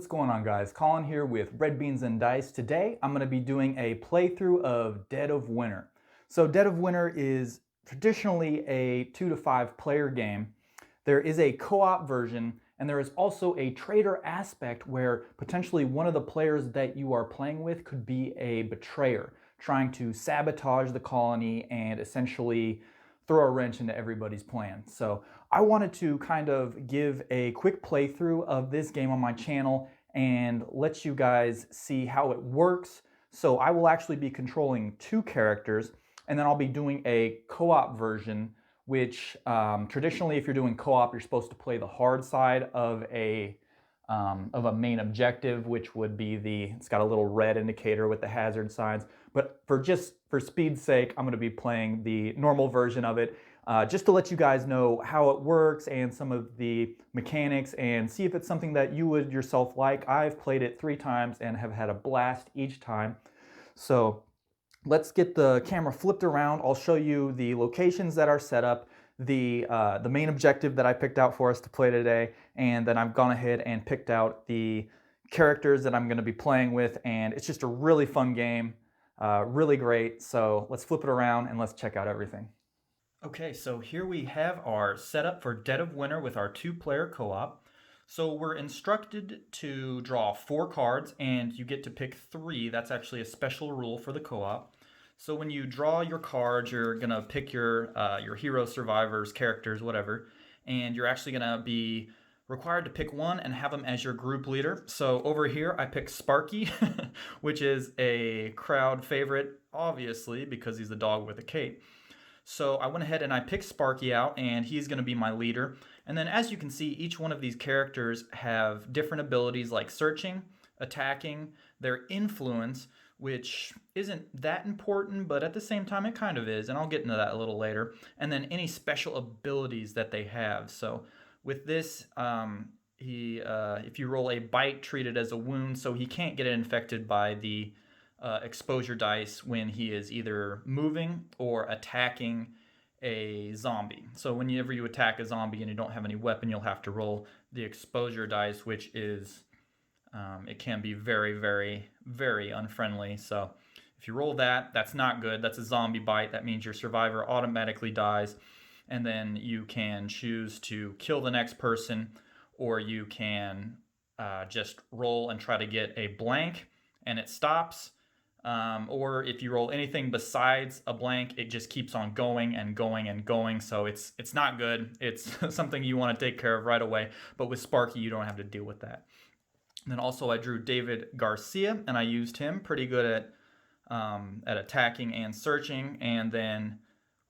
What's going on, guys? Colin here with Red Beans and Dice. Today I'm going to be doing a playthrough of Dead of Winter. So Dead of Winter is traditionally a 2 to 5 player game. There is a co-op version, and there is also a traitor aspect where potentially one of the players that you are playing with could be a betrayer, trying to sabotage the colony and essentially throw a wrench into everybody's plan. So I wanted to kind of give a quick playthrough of this game on my channel and let you guys see how it works. So I will actually be controlling 2 characters, and then I'll be doing a co-op version, which traditionally if you're doing co-op, you're supposed to play the hard side of a main objective, which would be it's got a little red indicator with the hazard signs. But for speed's sake, I'm going to be playing the normal version of it, just to let you guys know how it works and some of the mechanics and see if it's something that you would yourself like. I've played it 3 times and have had a blast each time. So let's get the camera flipped around. I'll show you the locations that are set up, the main objective that I picked out for us to play today, and then I've gone ahead and picked out the characters that I'm going to be playing with, and it's just a really fun game, really great. So let's flip it around and let's check out everything. Okay, so here we have our setup for Dead of Winter with our 2-player co-op. So we're instructed to draw 4 cards, and you get to pick 3. That's actually a special rule for the co-op. So when you draw your cards, you're gonna pick your hero, survivors, characters, whatever, and you're actually gonna be required to pick one and have them as your group leader. So over here, I picked Sparky, which is a crowd favorite, obviously, because he's the dog with a cape. So I went ahead and I picked Sparky out, and he's going to be my leader. And then as you can see, each one of these characters have different abilities like searching, attacking, their influence, which isn't that important, but at the same time it kind of is, and I'll get into that a little later. And then any special abilities that they have. So with this, if you roll a bite, treat it as a wound, so he can't get infected by the exposure dice when he is either moving or attacking a zombie. So whenever you attack a zombie and you don't have any weapon, you'll have to roll the exposure dice, which is, it can be very, very, very unfriendly. So if you roll that, that's not good. That's a zombie bite. That means your survivor automatically dies. And then you can choose to kill the next person, or you can just roll and try to get a blank and it stops. Or if you roll anything besides a blank, it just keeps on going and going and going. So it's not good. It's something you want to take care of right away. But with Sparky, you don't have to deal with that. And then also I drew David Garcia, and I used him pretty good at attacking and searching. And then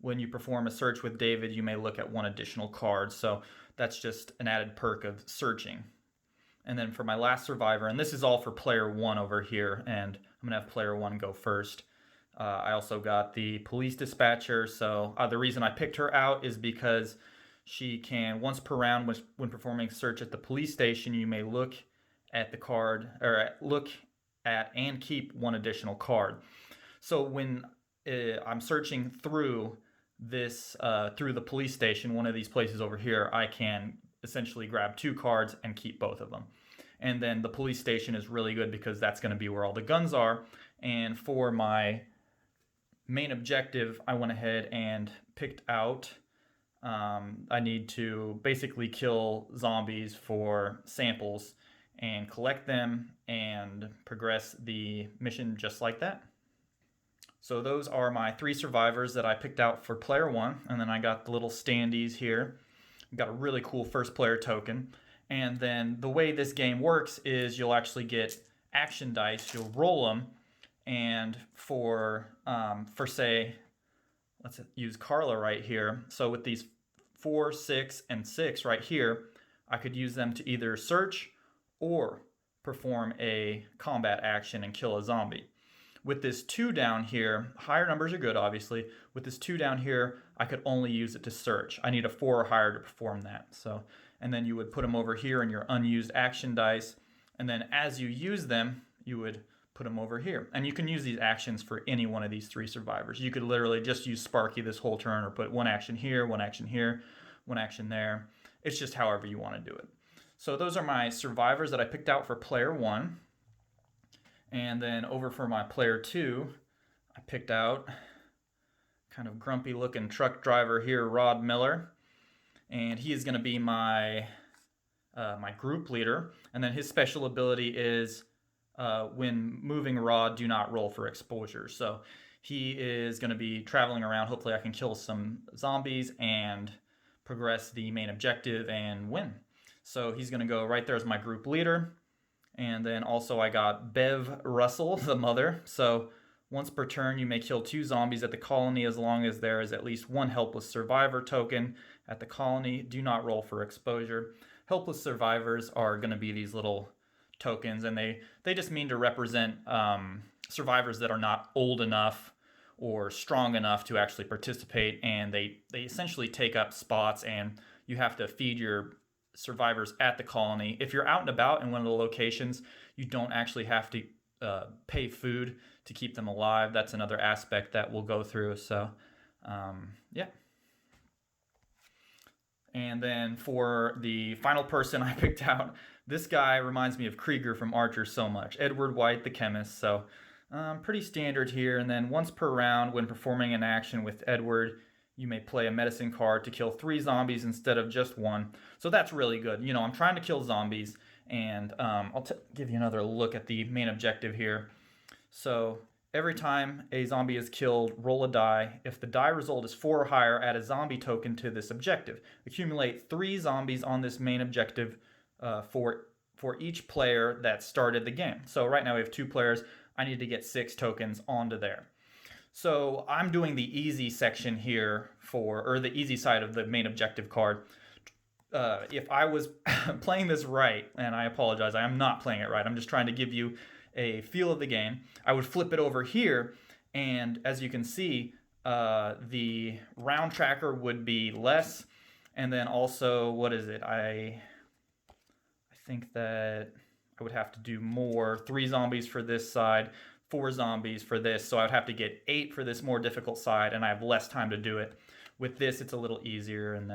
when you perform a search with David, you may look at 1 additional card. So that's just an added perk of searching. And then for my last survivor, and this is all for player 1 over here, and I'm gonna have player 1 go first. I also got the police dispatcher, so the reason I picked her out is because she can, once per round when performing search at the police station, you may look at the card, or look at and keep 1 additional card. So when I'm searching through through the police station, one of these places over here, I can essentially grab 2 cards and keep both of them. And then the police station is really good because that's going to be where all the guns are. And for my main objective, I went ahead and picked out, I need to basically kill zombies for samples and collect them and progress the mission just like that. So those are my 3 survivors that I picked out for player 1, and then I got the little standees here. Got a really cool first player token. And then the way this game works is you'll actually get action dice. You'll roll them, and for say, let's use Carla right here. So with these 4, 6, and 6 right here, I could use them to either search or perform a combat action and kill a zombie. With this 2 down here, higher numbers are good, obviously. With this 2 down here, I could only use it to search. I need a 4 or higher to perform that. So, and then you would put them over here in your unused action dice. And then as you use them, you would put them over here. And you can use these actions for any one of these 3 survivors. You could literally just use Sparky this whole turn, or put 1 action here, 1 action here, 1 action there. It's just however you want to do it. So those are my survivors that I picked out for player 1. And then over for my player 2, I picked out kind of grumpy looking truck driver here, Rod Miller. And he is going to be my group leader. And then his special ability is when moving Rod, do not roll for exposure. So he is going to be traveling around. Hopefully I can kill some zombies and progress the main objective and win. So he's going to go right there as my group leader. And then also I got Bev Russell, the mother. So once per turn, you may kill 2 zombies at the colony as long as there is at least 1 helpless survivor token at the colony. Do not roll for exposure. Helpless survivors are going to be these little tokens, and they just mean to represent survivors that are not old enough or strong enough to actually participate, and they essentially take up spots, and you have to feed your survivors at the colony. If you're out and about in one of the locations, you don't actually have to pay food to keep them alive. That's another aspect that we'll go through. So yeah. And then for the final person I picked out, this guy reminds me of Krieger from Archer so much. Edward White, the chemist. So pretty standard here. And then once per round, when performing an action with Edward, you may play a medicine card to kill 3 zombies instead of just 1. So that's really good. You know, I'm trying to kill zombies, and I'll give you another look at the main objective here. So every time a zombie is killed, roll a die. If the die result is 4 or higher, add a zombie token to this objective. Accumulate 3 zombies on this main objective for each player that started the game. So right now we have 2 players. I need to get 6 tokens onto there. So I'm doing the easy section here or the easy side of the main objective card. If I was playing this right, and I apologize, I am not playing it right. I'm just trying to give you a feel of the game. I would flip it over here, and as you can see, the round tracker would be less, and then also, what is it? I think that I would have to do more. 3 zombies for this side, 4 zombies for this, so I would have to get 8 for this more difficult side, and I have less time to do it. With this, it's a little easier, and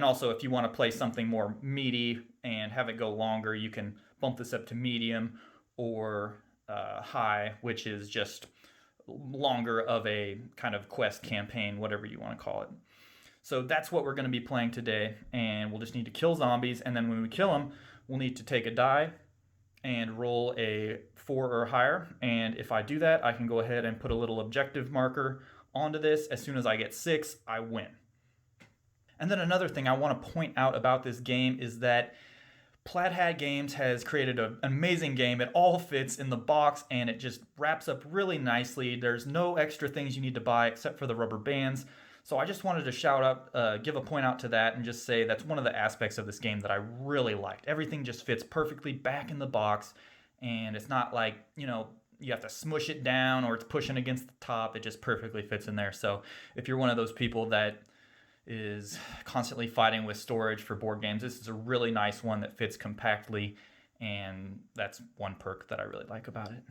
also if you want to play something more meaty and have it go longer, you can bump this up to medium or high, which is just longer of a kind of quest campaign, whatever you want to call it. So that's what we're going to be playing today, and we'll just need to kill zombies, and then when we kill them, we'll need to take a die and roll a 4 or higher, and if I do that, I can go ahead and put a little objective marker onto this. As soon as I get 6, I win. And then another thing I want to point out about this game is that Plaid Hat Games has created an amazing game. It all fits in the box, and it just wraps up really nicely. There's no extra things you need to buy except for the rubber bands. So I just wanted to give a point out to that and just say that's one of the aspects of this game that I really liked. Everything just fits perfectly back in the box, and it's not like, you know, you have to smush it down or it's pushing against the top. It just perfectly fits in there. So if you're one of those people that is constantly fighting with storage for board games, this is a really nice one that fits compactly, and that's one perk that I really like about it.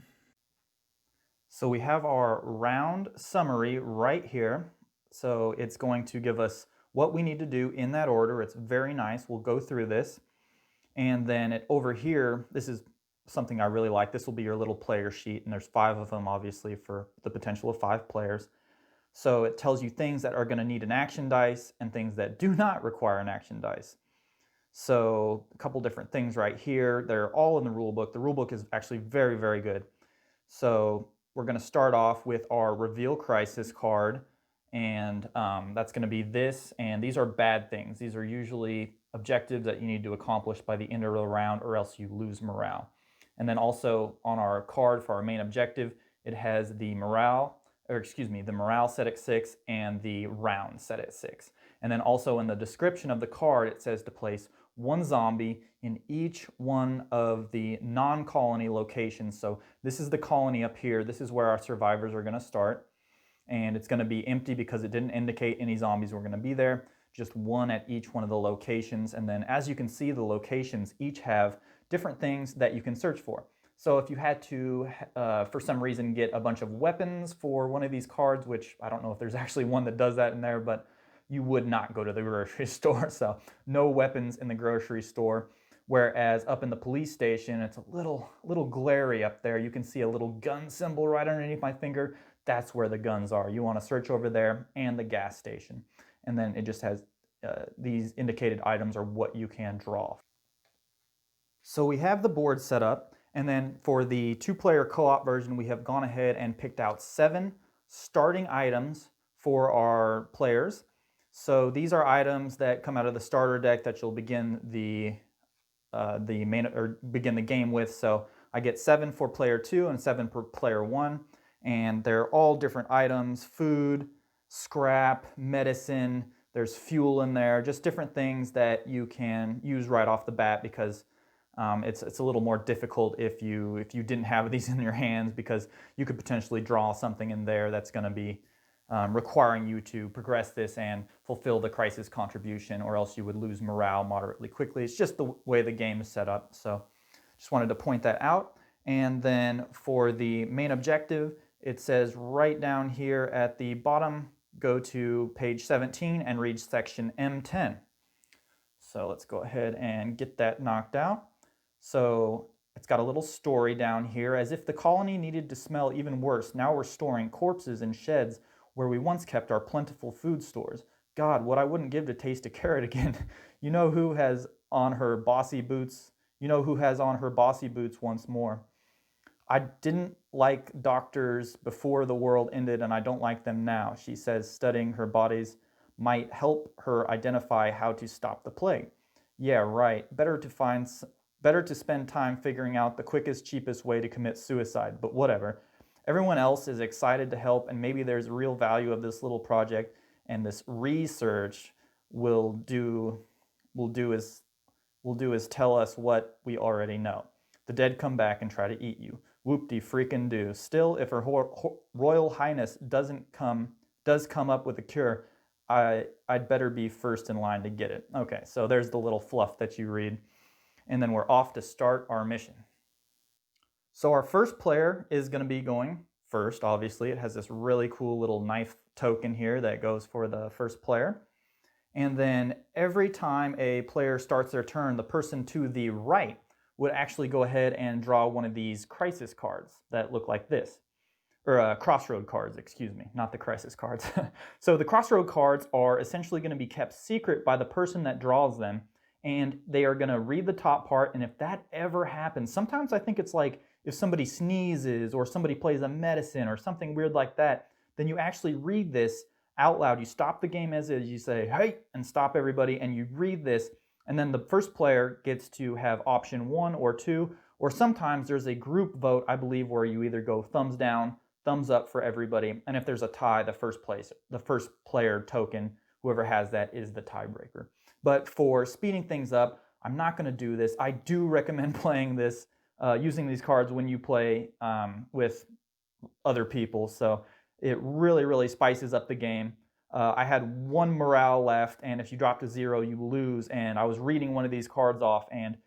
So we have our round summary right here. So it's going to give us what we need to do in that order. It's very nice. We'll go through this. And then over here, this is something I really like. This will be your little player sheet, and there's 5 of them, obviously, for the potential of 5 players. So it tells you things that are going to need an action dice and things that do not require an action dice. So a couple different things right here. They're all in the rule book. The rule book is actually very, very good. So we're going to start off with our Reveal Crisis card, and that's going to be this, and these are bad things. These are usually objectives that you need to accomplish by the end of the round, or else you lose morale. And then also on our card for our main objective, it has the morale set at 6 and the round set at 6. And then also in the description of the card, it says to place 1 zombie in each one of the non-colony locations. So this is the colony up here. This is where our survivors are going to start. And it's going to be empty because it didn't indicate any zombies were going to be there. Just 1 at each one of the locations. And then as you can see, the locations each have different things that you can search for. So if you had to, for some reason, get a bunch of weapons for one of these cards, which I don't know if there's actually one that does that in there, but you would not go to the grocery store. So no weapons in the grocery store. Whereas up in the police station, it's a little glary up there. You can see a little gun symbol right underneath my finger. That's where the guns are. You want to search over there and the gas station. And then it just has these indicated items are what you can draw. So we have the board set up, and then for the two-player co-op version, we have gone ahead and picked out 7 starting items for our players. So these are items that come out of the starter deck that you'll begin the begin the game with. So I get 7 for player 2 and 7 for player 1, and they're all different items: food, scrap, medicine. There's fuel in there, just different things that you can use right off the bat, because it's a little more difficult if you didn't have these in your hands, because you could potentially draw something in there that's going to be requiring you to progress this and fulfill the crisis contribution, or else you would lose morale moderately quickly. It's just the way the game is set up. So just wanted to point that out. And then for the main objective, it says right down here at the bottom, go to page 17 and read section M10. So let's go ahead and get that knocked out. So it's got a little story down here. As if the colony needed to smell even worse, now we're storing corpses in sheds where we once kept our plentiful food stores. God, what I wouldn't give to taste a carrot again. You know who has on her bossy boots? You know who has on her bossy boots once more? I didn't like doctors before the world ended, and I don't like them now, she says, studying her bodies might help her identify how to stop the plague. Yeah, right. Better to spend time figuring out the quickest, cheapest way to commit suicide, but whatever. Everyone else is excited to help, and maybe there's real value of this little project, and this research will do is tell us what we already know. The dead come back and try to eat you. Whoop-de-freaking-do. Still, if Her Royal Highness does come up with a cure, I'd better be first in line to get it. Okay, so there's the little fluff that you read. And then we're off to start our mission. So our first player is going to be going first, obviously. It has this really cool little knife token here that goes for the first player. And then every time a player starts their turn, the person to the right would actually go ahead and draw one of these crisis cards that look like this. Or crossroad cards, excuse me, not the crisis cards. So the crossroad cards are essentially going to be kept secret by the person that draws them, and they are going to read the top part, and if that ever happens, sometimes I think it's like if somebody sneezes or somebody plays a medicine or something weird like that, then you actually read this out loud. You stop the game as is, you say, hey, and stop everybody, and you read this, and then the first player gets to have option 1 or 2, or sometimes there's a group vote, I believe, where you either go thumbs down, thumbs up for everybody, and if there's a tie, the first player token, whoever has that, is the tiebreaker. But for speeding things up, I'm not going to do this. I do recommend playing this, using these cards when you play with other people, so it really spices up the game. I had 1 morale left, and if you drop to 0, you lose, and I was reading one of these cards off, and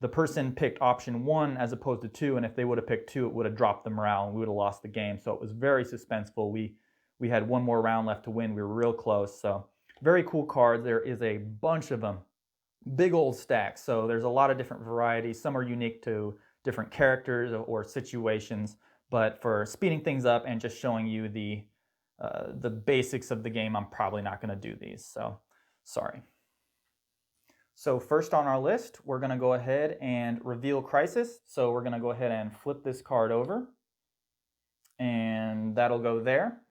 the person picked option 1 as opposed to 2, and if they would have picked 2, it would have dropped the morale, and we would have lost the game. So it was very suspenseful. We had 1 more round left to win. We were real close. So very cool cards. There is a bunch of them. Big old stacks. So there's a lot of different varieties. Some are unique to different characters or situations. But for speeding things up and just showing you the basics of the game, I'm probably not going to do these. So sorry. So first on our list, we're going to go ahead and reveal crisis. So we're going to go ahead and flip this card over, and that'll go there.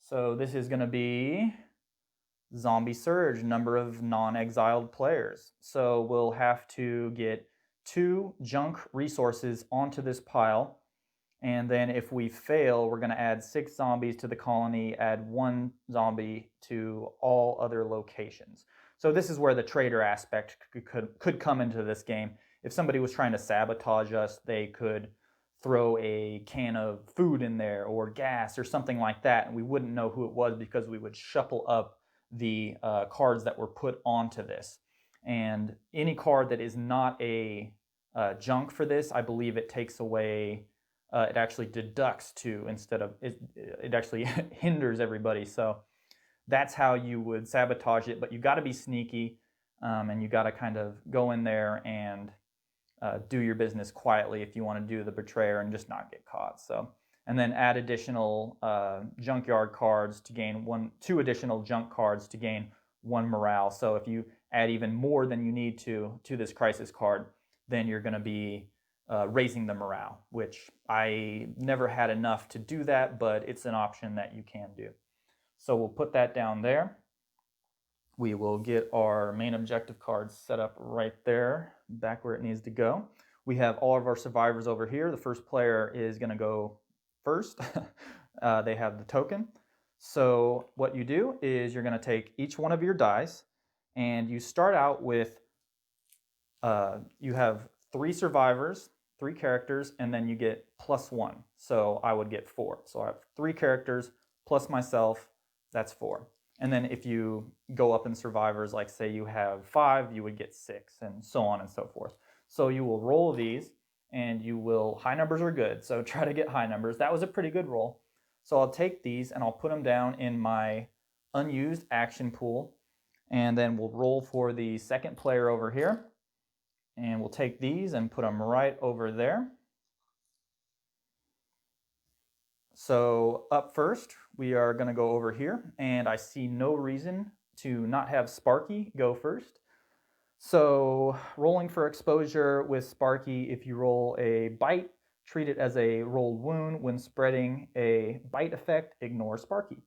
So this is going to be Zombie Surge, number of non-exiled players. So we'll have to get 2 junk resources onto this pile, and then if we fail, we're going to add 6 zombies to the colony, add 1 zombie to all other locations. So this is where the trader aspect could come into this game. If somebody was trying to sabotage us, they could throw a can of food in there or gas or something like that, and we wouldn't know who it was because we would shuffle up the cards that were put onto this. And any card that is not a junk for this, I believe it takes away, it actually deducts 2 instead of, it actually hinders everybody. So that's how you would sabotage it, but you got to be sneaky. and you got to kind of go in there and do your business quietly if you want to do the betrayer and just not get caught. So, and then add additional junkyard cards to gain two additional junk cards to gain 1 morale. So if you add even more than you need to this crisis card, then you're going to be raising the morale, which I never had enough to do that, but it's an option that you can do. So we'll put that down there. We will get our main objective cards set up right there, back where it needs to go. We have all of our survivors over here. The first player is going to go first. They have the token. So what you do is you're going to take each one of your dice, and you start out with, you have 3 survivors, 3 characters, and then you get +1. So I would get 4. So I have 3 characters plus myself, that's 4. And then if you go up in survivors, like say you have 5, you would get 6, and so on and so forth. So you will roll these, and you will, high numbers are good, so try to get high numbers. That was a pretty good roll. So I'll take these and I'll put them down in my unused action pool, and then we'll roll for the second player over here. And we'll take these and put them right over there. So up first, we are going to go over here, and I see no reason to not have Sparky go first. So rolling for exposure with Sparky, if you roll a bite, treat it as a rolled wound. When spreading a bite effect, ignore Sparky.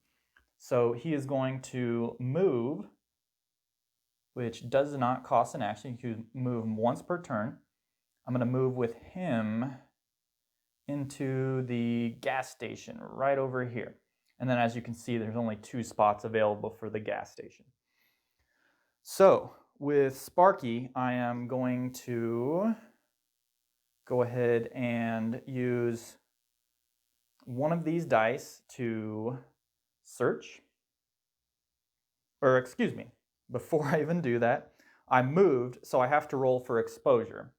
So he is going to move, which does not cost an action. You can move once per turn. I'm going to move with him into the gas station right over here. And then as you can see, there's only 2 spots available for the gas station. So with Sparky, I am going to go ahead and use one of these dice to search. Or excuse me, before I even do that, I moved, so I have to roll for exposure.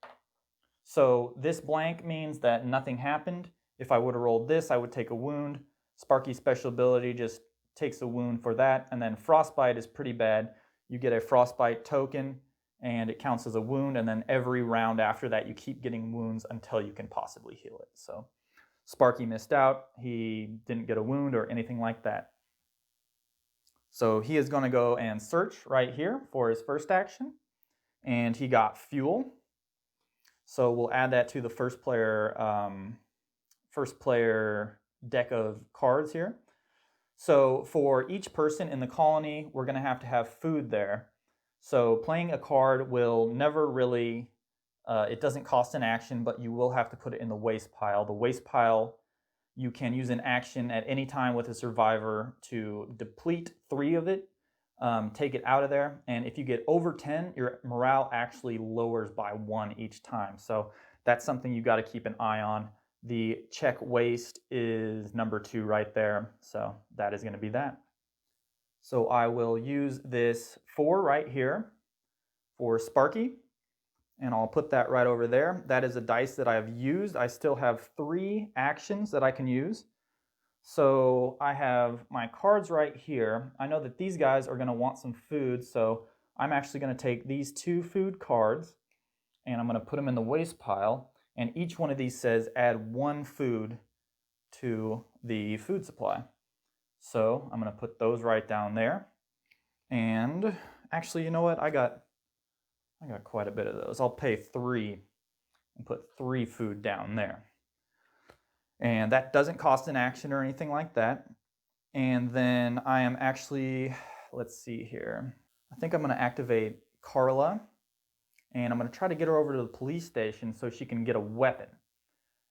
So this blank means that nothing happened. If I would have rolled this, I would take a wound. Sparky's special ability just takes a wound for that. And then frostbite is pretty bad. You get a frostbite token, and it counts as a wound. And then every round after that, you keep getting wounds until you can possibly heal it. So Sparky missed out. He didn't get a wound or anything like that. So he is going to go and search right here for his first action. And he got fuel. So we'll add that to the first player deck of cards here. So for each person in the colony, we're going to have food there. So playing a card will never really, it doesn't cost an action, but you will have to put it in the waste pile. The waste pile, you can use an action at any time with a survivor to deplete 3 of it. Take it out of there, and if you get over 10, your morale actually lowers by 1 each time. So that's something you got to keep an eye on. The check waste is number 2 right there, so that is going to be that. So I will use this 4 right here for Sparky, and I'll put that right over there. That is a dice that I have used. I still have 3 actions that I can use. So I have my cards right here. I know that these guys are going to want some food, so I'm actually going to take these 2 food cards, and I'm going to put them in the waste pile, and each one of these says add 1 food to the food supply. So I'm going to put those right down there. And actually, you know what? I got quite a bit of those. I'll pay 3 and put 3 food down there. And that doesn't cost an action or anything like that. And then I am actually, let's see here. I think I'm going to activate Carla, and I'm going to try to get her over to the police station so she can get a weapon.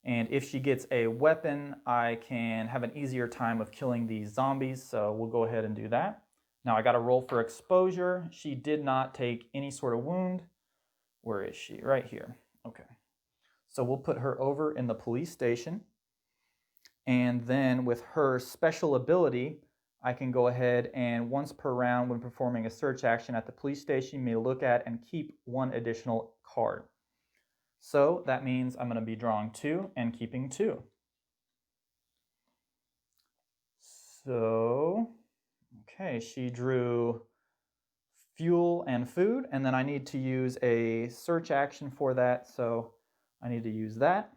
And if she gets a weapon, I can have an easier time of killing these zombies, so we'll go ahead and do that. Now I got to roll for exposure. She did not take any sort of wound. Where is she? Right here. Okay. So we'll put her over in the police station. And then with her special ability, I can go ahead and once per round when performing a search action at the police station, you may look at and keep 1 additional card. So that means I'm going to be drawing 2 and keeping 2. So, okay, she drew fuel and food, and then I need to use a search action for that, so I need to use that.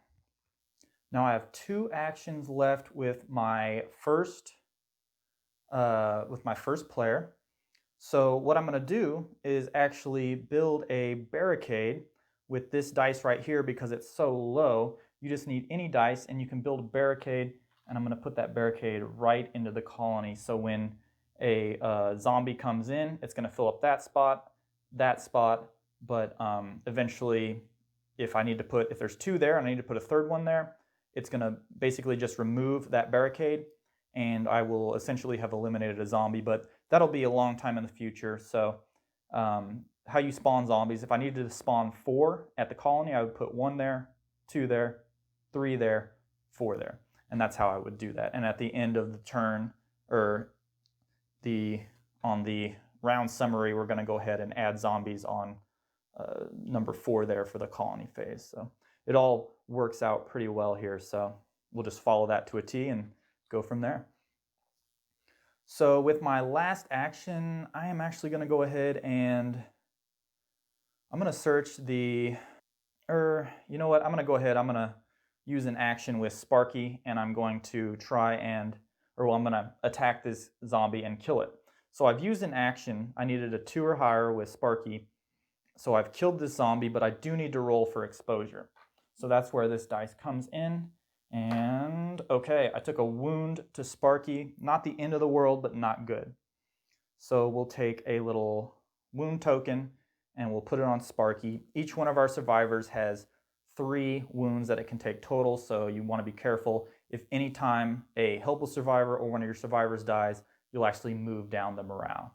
Now I have 2 actions left with my first player. So what I'm going to do is actually build a barricade with this dice right here because it's so low. You just need any dice and you can build a barricade, and I'm going to put that barricade right into the colony. So when a zombie comes in, it's going to fill up that spot, but eventually if there's 2 there and I need to put a 3rd one there, it's going to basically just remove that barricade and I will essentially have eliminated a zombie, but that'll be a long time in the future. So how you spawn zombies, if I needed to spawn 4 at the colony, I would put 1 there, 2 there, 3 there, 4 there. And that's how I would do that. And at the end of the turn, or on the round summary, we're going to go ahead and add zombies on number 4 there for the colony phase. So it all works out pretty well here. So we'll just follow that to a T and go from there. So with my last action, I am actually going to go ahead and I'm going to search you know what, I'm going to go ahead, I'm going to use an action with Sparky, and I'm going to I'm going to attack this zombie and kill it. So I've used an action, I needed a 2 or higher with Sparky, so I've killed this zombie, but I do need to roll for exposure. So that's where this dice comes in. And okay, I took a wound to Sparky. Not the end of the world, but not good. So we'll take a little wound token and we'll put it on Sparky. Each one of our survivors has 3 wounds that it can take total, so you want to be careful. If any time a helpless survivor or one of your survivors dies, you'll actually move down the morale.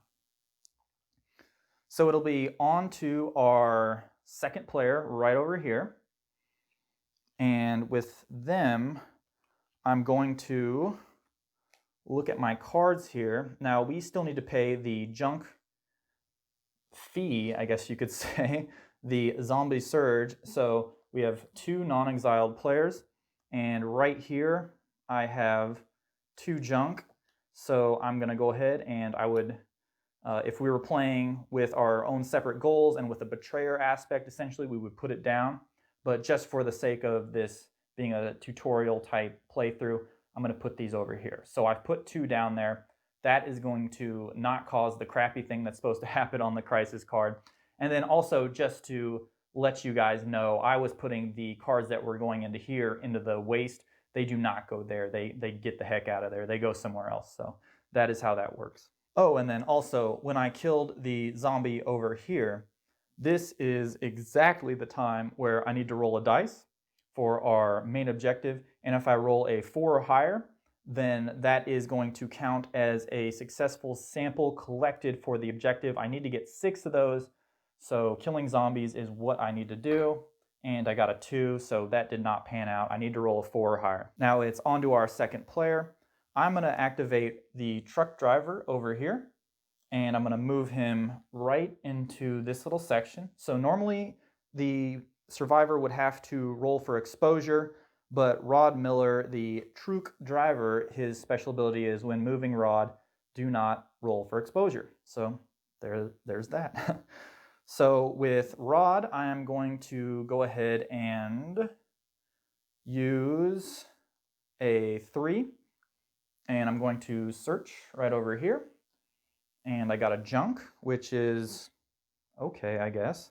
So it'll be on to our second player right over here. And with them, I'm going to look at my cards here. Now, we still need to pay the junk fee, I guess you could say, the zombie surge. So we have 2 non-exiled players, and right here I have 2 junk. So I'm going to go ahead and I would, if we were playing with our own separate goals and with a betrayer aspect, essentially we would put it down. But just for the sake of this being a tutorial type playthrough, I'm going to put these over here. So I've put 2 down there. That is going to not cause the crappy thing that's supposed to happen on the crisis card. And then also, just to let you guys know, I was putting the cards that were going into here into the waste. They do not go there. They get the heck out of there. They go somewhere else. So that is how that works. Oh, and then also, when I killed the zombie over here, this is exactly the time where I need to roll a dice for our main objective. And if I roll a 4 or higher, then that is going to count as a successful sample collected for the objective. I need to get 6 of those. So killing zombies is what I need to do. And I got a 2, so that did not pan out. I need to roll a 4 or higher. Now it's on to our second player. I'm going to activate the truck driver over here. And I'm going to move him right into this little section. So normally the survivor would have to roll for exposure, but Rod Miller, the truck driver, his special ability is when moving Rod, do not roll for exposure. So there's that. So with Rod, I am going to go ahead and use a 3, and I'm going to search right over here. And I got a junk, which is okay, I guess.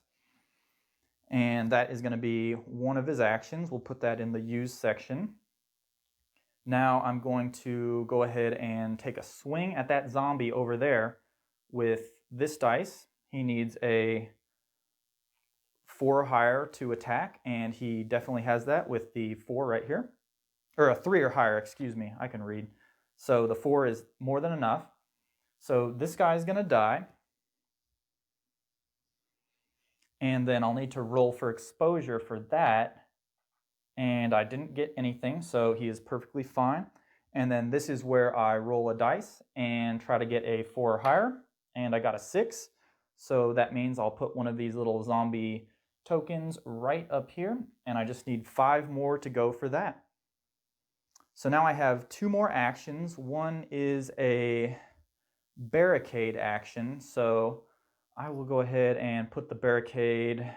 And that is going to be one of his actions. We'll put that in the use section. Now I'm going to go ahead and take a swing at that zombie over there with this dice. He needs a 4 or higher to attack, and he definitely has that with the 4 right here. Or a 3 or higher, excuse me, I can read. So the 4 is more than enough. So this guy's going to die. And then I'll need to roll for exposure for that. And I didn't get anything, so he is perfectly fine. And then this is where I roll a dice and try to get a 4 or higher. And I got a 6. So that means I'll put one of these little zombie tokens right up here. And I just need 5 more to go for that. So now I have 2 more actions. One is a barricade action. So I will go ahead and put the barricade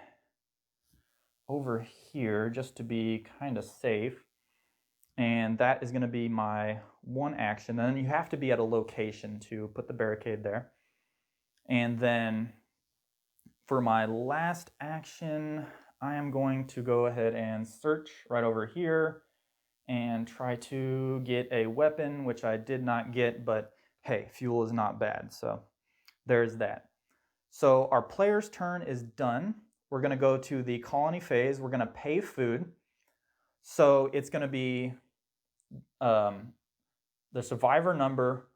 over here just to be kind of safe. And that is going to be my one action. And then you have to be at a location to put the barricade there. And then for my last action, I am going to go ahead and search right over here and try to get a weapon, which I did not get, but hey, fuel is not bad. So there's that. So our player's turn is done. We're going to go to the colony phase. We're going to pay food. So it's going to be the survivor number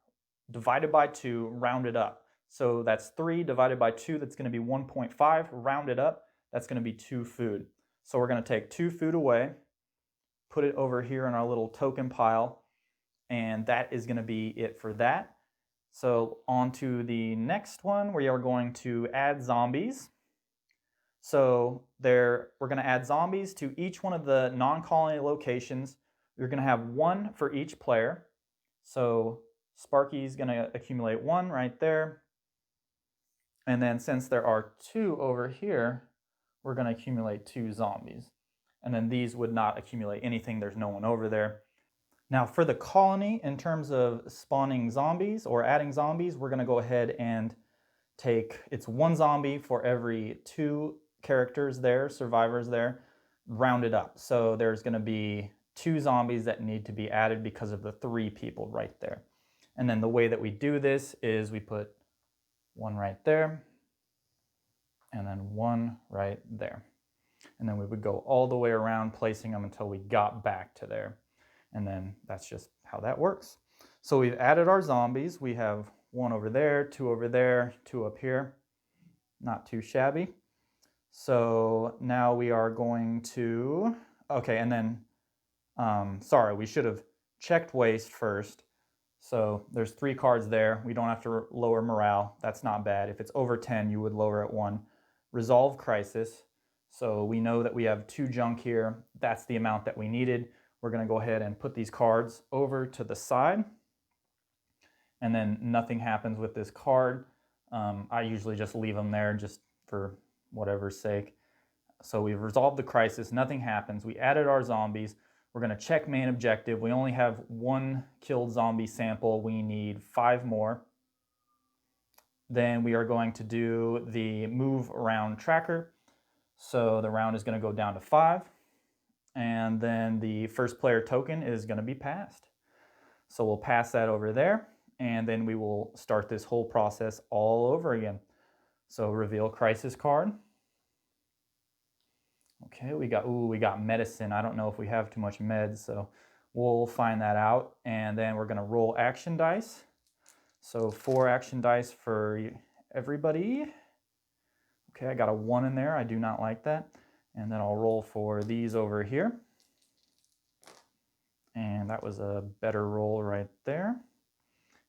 divided by 2 rounded up. So that's 3 divided by 2, that's going to be 1.5 rounded up, that's going to be 2 food. So we're going to take 2 food away, put it over here in our little token pile, and that is going to be it for that. So on to the next one, we are going to add zombies. So we're going to add zombies to each one of the non-colony locations. We're going to have 1 for each player. So Sparky's going to accumulate 1 right there. And then since there are 2 over here, we're going to accumulate 2 zombies. And then these would not accumulate anything. There's no one over there. Now for the colony, in terms of spawning zombies or adding zombies, we're going to go ahead and it's 1 zombie for every 2 characters there, survivors there, rounded up. So there's going to be 2 zombies that need to be added because of the 3 people right there. And then the way that we do this is we put 1 right there, and then 1 right there. And then we would go all the way around placing them until we got back to there. And then that's just how that works. So we've added our zombies. We have 1 over there, 2 over there, 2 up here. Not too shabby. So now we are going to, okay, and then, sorry, we should have checked waste first. So there's 3 cards there. We don't have to lower morale. That's not bad. If it's over 10, you would lower it 1. Resolve crisis. So we know that we have 2 junk here. That's the amount that we needed. We're going to go ahead and put these cards over to the side. And then nothing happens with this card. I usually just leave them there just for whatever's sake. So we've resolved the crisis. Nothing happens. We added our zombies. We're going to check main objective. We only have 1 killed zombie sample. We need 5 more. Then we are going to do the move around tracker. So the round is going to go down to 5. And then the first player token is going to be passed. So we'll pass that over there. And then we will start this whole process all over again. So reveal crisis card. Okay, we got medicine. I don't know if we have too much meds, so we'll find that out. And then we're going to roll action dice. So 4 action dice for everybody. Okay, I got a 1 in there. I do not like that. And then I'll roll for these over here. And that was a better roll right there.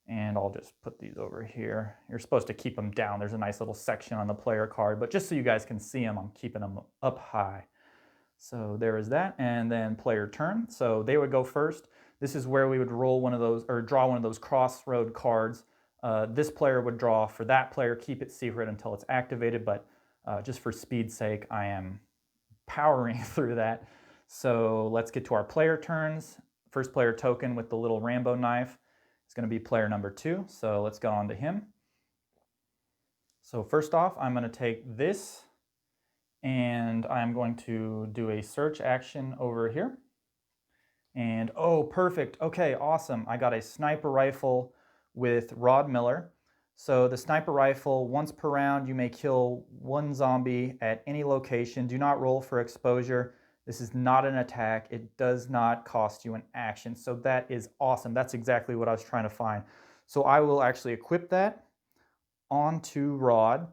And I'll just put these over here. You're supposed to keep them down. There's a nice little section on the player card, but just so you guys can see them, I'm keeping them up high. So there is that, and then player turn. So they would go first. This is where we would roll one of those, or draw one of those crossroad cards. This player would draw for that player, keep it secret until it's activated, but just for speed's sake, I am powering through that. So let's get to our player turns. First player token with the little Rambo knife. It's going to be player number 2, so let's go on to him. So first off, I'm going to take this, and I'm going to do a search action over here. And oh, perfect. Okay, awesome. I got a sniper rifle with Rod Miller. So the sniper rifle, once per round, you may kill 1 zombie at any location. Do not roll for exposure. This is not an attack. It does not cost you an action. So that is awesome. That's exactly what I was trying to find. So I will actually equip that onto Rod,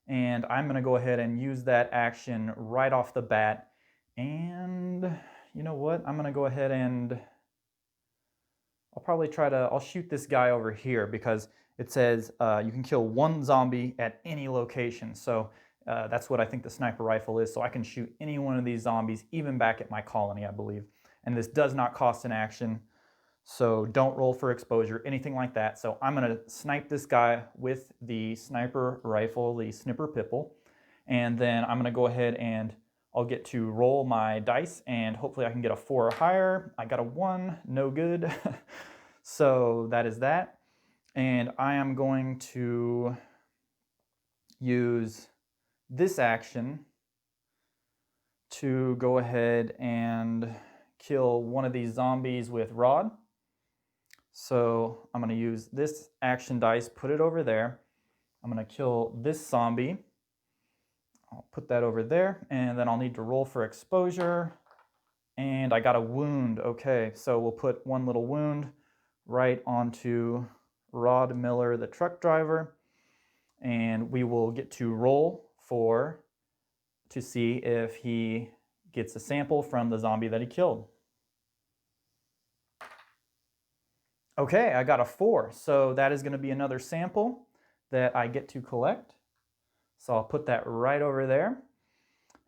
and I'm going to go ahead and use that action right off the bat. And you know what? I'm going to go ahead and I'll shoot this guy over here because it says you can kill 1 zombie at any location. So that's what I think the sniper rifle is. So I can shoot any one of these zombies, even back at my colony, I believe. And this does not cost an action. So don't roll for exposure, anything like that. So I'm going to snipe this guy with the sniper rifle, the snipper pipple. And then I'm going to go ahead and I'll get to roll my dice and hopefully I can get a 4 or higher. I got a 1, no good. So that is that. And I am going to use this action to go ahead and kill one of these zombies with rod. So I'm going to use this action dice, put it over there. I'm going to kill this zombie. I'll put that over there, and then I'll need to roll for exposure. And I got a wound. Okay, so we'll put one little wound right onto Rod Miller, the truck driver. And we will get to roll to see if he gets a sample from the zombie that he killed. Okay, I got a 4, so that is going to be another sample that I get to collect. So I'll put that right over there.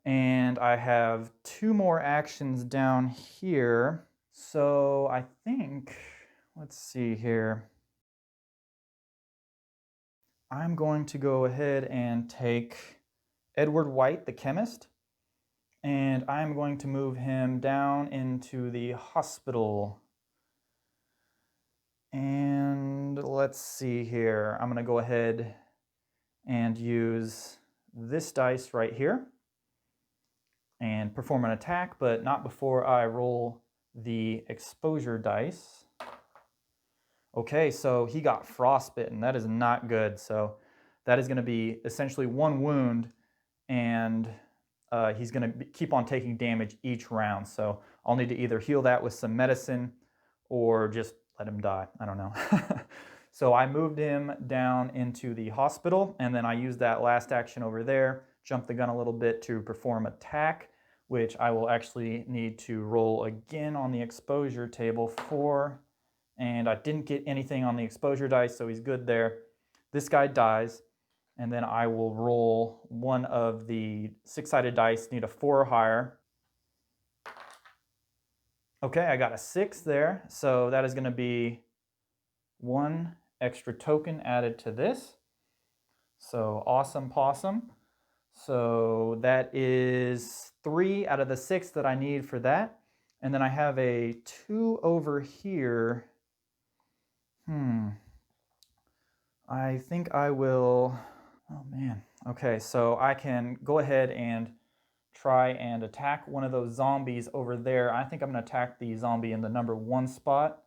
And I have 2 more actions down here. So I think, let's see here. I'm going to go ahead and take Edward White, the chemist, and I'm going to move him down into the hospital. And let's see here. I'm going to go ahead and use this dice right here and perform an attack, but not before I roll the exposure dice. Okay, so he got frostbitten. That is not good. So that is going to be essentially 1 wound, and he's going to keep on taking damage each round. So I'll need to either heal that with some medicine or just let him die. I don't know. So I moved him down into the hospital, and then I used that last action over there, jumped the gun a little bit to perform attack, which I will actually need to roll again on the exposure table for, and I didn't get anything on the exposure dice, so he's good there. This guy dies, and then I will roll one of the 6-sided dice, need a 4 or higher. Okay, I got a 6 there, so that is going to be 1 extra token added to this. So awesome possum. So that is 3 out of the 6 that I need for that. And then I have a 2 over here. I think I will, oh man. Okay, so I can go ahead and try and attack one of those zombies over there. I think I'm going to attack the zombie in the number 1 spot.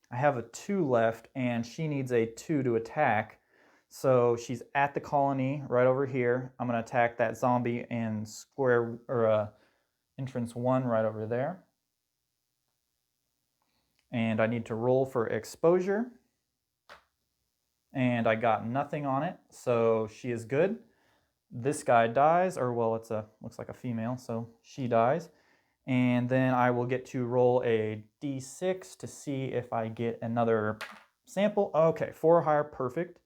I have a 2 left, and she needs a 2 to attack. So she's at the colony right over here. I'm going to attack that zombie in square or entrance 1 right over there. And I need to roll for exposure. And I got nothing on it, so she is good. This guy dies, or well, looks like a female, so she dies. And then I will get to roll a d6 to see if I get another sample. Okay, 4 or higher, perfect.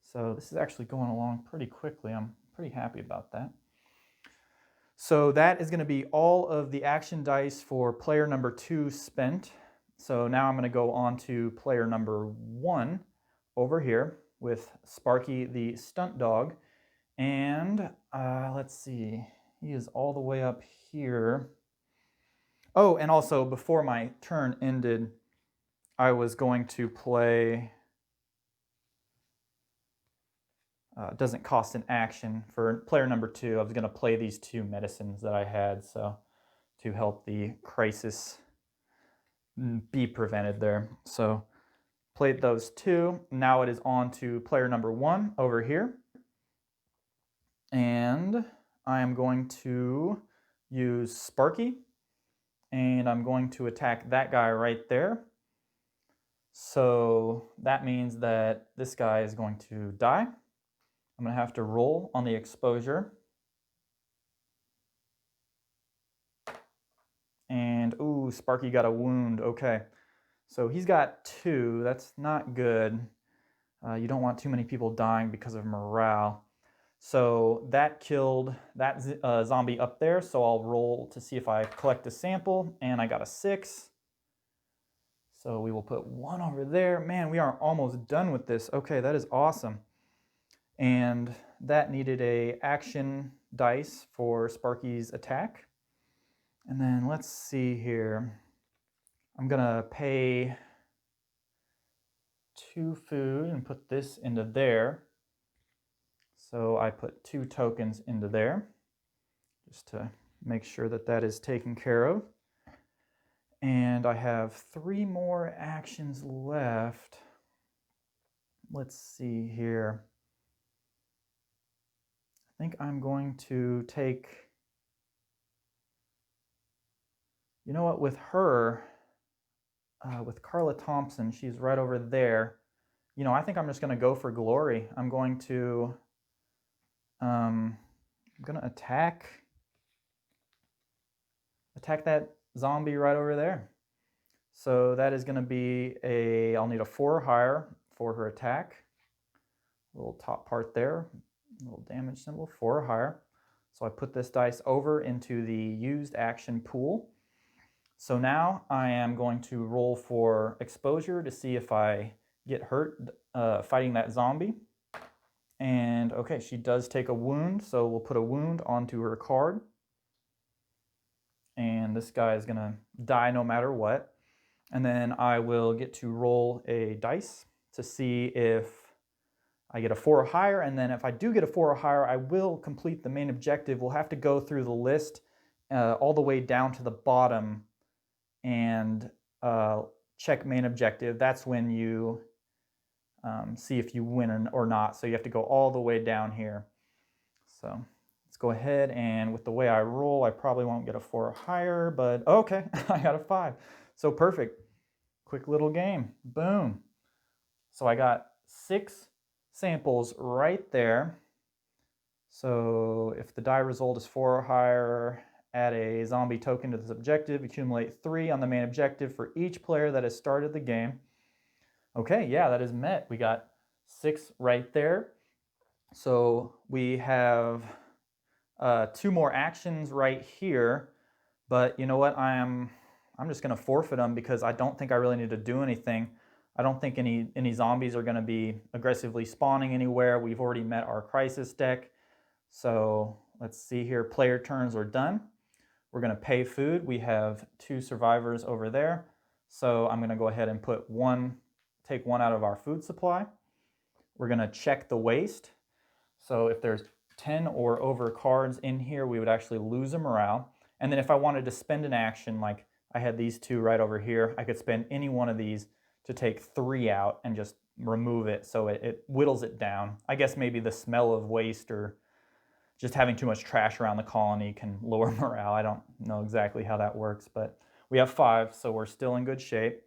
So this is actually going along pretty quickly. I'm pretty happy about that. So that is going to be all of the action dice for player number 2 spent. So now I'm going to go on to player number 1 over here with Sparky the stunt dog. And let's see, he is all the way up here. Oh, and also before my turn ended, I was going to play, doesn't cost an action. For player number 2, I was going to play these 2 medicines that I had, so to help the crisis be prevented there. So played those 2. Now it is on to player number 1 over here. And I am going to use Sparky, and I'm going to attack that guy right there. So that means that this guy is going to die. I'm going to have to roll on the exposure. And ooh, Sparky got a wound. Okay, so he's got 2. That's not good. You don't want too many people dying because of morale. So that killed that zombie up there. So I'll roll to see if I collect a sample, and I got a 6. So we will put 1 over there. Man, we are almost done with this. Okay, that is awesome. And that needed a action dice for Sparky's attack. And then let's see here. I'm gonna pay 2 food and put this into there. So I put 2 tokens into there just to make sure that that is taken care of. And I have 3 more actions left. Let's see here. I think I'm going to take, you know what, with her, with Carla Thompson, she's right over there. You know, I think I'm just going to go for glory. I'm going to attack that zombie right over there. So that is going to be I'll need a 4 or higher for her attack. Little top part there, little damage symbol, 4 or higher. So I put this dice over into the used action pool. So now I am going to roll for exposure to see if I get hurt fighting that zombie. And okay, she does take a wound, so we'll put a wound onto her card. And this guy is gonna die no matter what. And then I will get to roll a dice to see if I get a 4 or higher, and then if I do get a 4 or higher, I will complete the main objective. We'll have to go through the list all the way down to the bottom and check main objective. That's when you see if you win or not. So you have to go all the way down here. So let's go ahead, and with the way I roll, I probably won't get a 4 or higher, but okay, I got a 5. So perfect. Quick little game. Boom. So I got 6 samples right there. So if the die result is 4 or higher, add a zombie token to this objective, accumulate 3 on the main objective for each player that has started the game. Okay, yeah, that is met. We got 6 right there. So we have 2 more actions right here, but you know what? I'm just gonna forfeit them because I don't think I really need to do anything. I don't think any zombies are gonna be aggressively spawning anywhere. We've already met our crisis deck. So let's see here, player turns are done. We're gonna pay food. We have 2 survivors over there. So I'm gonna go ahead and take one out of our food supply. We're gonna check the waste. So if there's 10 or over cards in here, we would actually lose a morale. And then if I wanted to spend an action, like I had these 2 right over here, I could spend any one of these to take 3 out and just remove it, so it whittles it down. I guess maybe the smell of waste or just having too much trash around the colony can lower morale. I don't know exactly how that works, but we have 5, so we're still in good shape.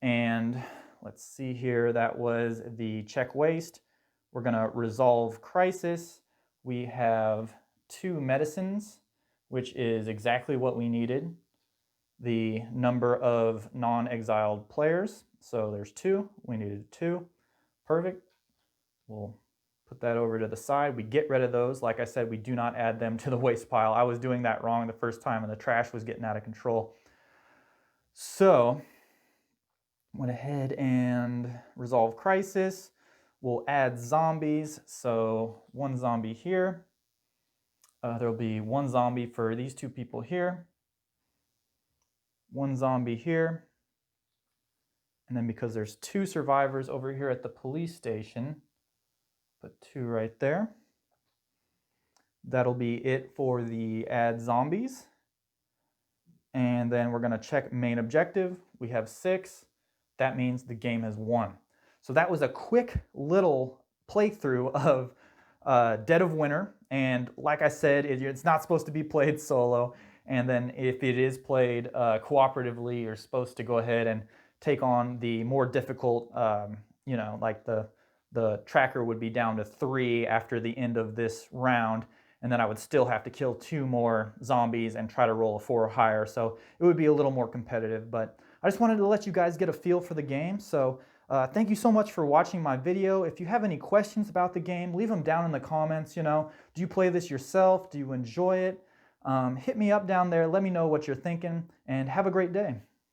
And let's see here, that was the check waste. We're gonna resolve crisis. We have 2 medicines, which is exactly what we needed. The number of non-exiled players, so there's 2, we needed 2, perfect. We'll put that over to the side. We get rid of those. Like I said, we do not add them to the waste pile. I was doing that wrong the first time and the trash was getting out of control. So, went ahead and resolve crisis. We'll add zombies, so 1 zombie here. There'll be 1 zombie for these 2 people here. 1 zombie here. And then because there's 2 survivors over here at the police station, put 2 right there. That'll be it for the add zombies. And then we're gonna check main objective. We have 6. That means the game has won. So that was a quick little playthrough of Dead of Winter. And like I said, it's not supposed to be played solo. And then if it is played cooperatively, you're supposed to go ahead and take on the more difficult, you know, like the tracker would be down to 3 after the end of this round. And then I would still have to kill 2 more zombies and try to roll a 4 or higher. So it would be a little more competitive, but I just wanted to let you guys get a feel for the game. So Thank you so much for watching my video. If you have any questions about the game, leave them down in the comments. Do you play this yourself? Do you enjoy it? Hit me up down there. Let me know what you're thinking, and have a great day.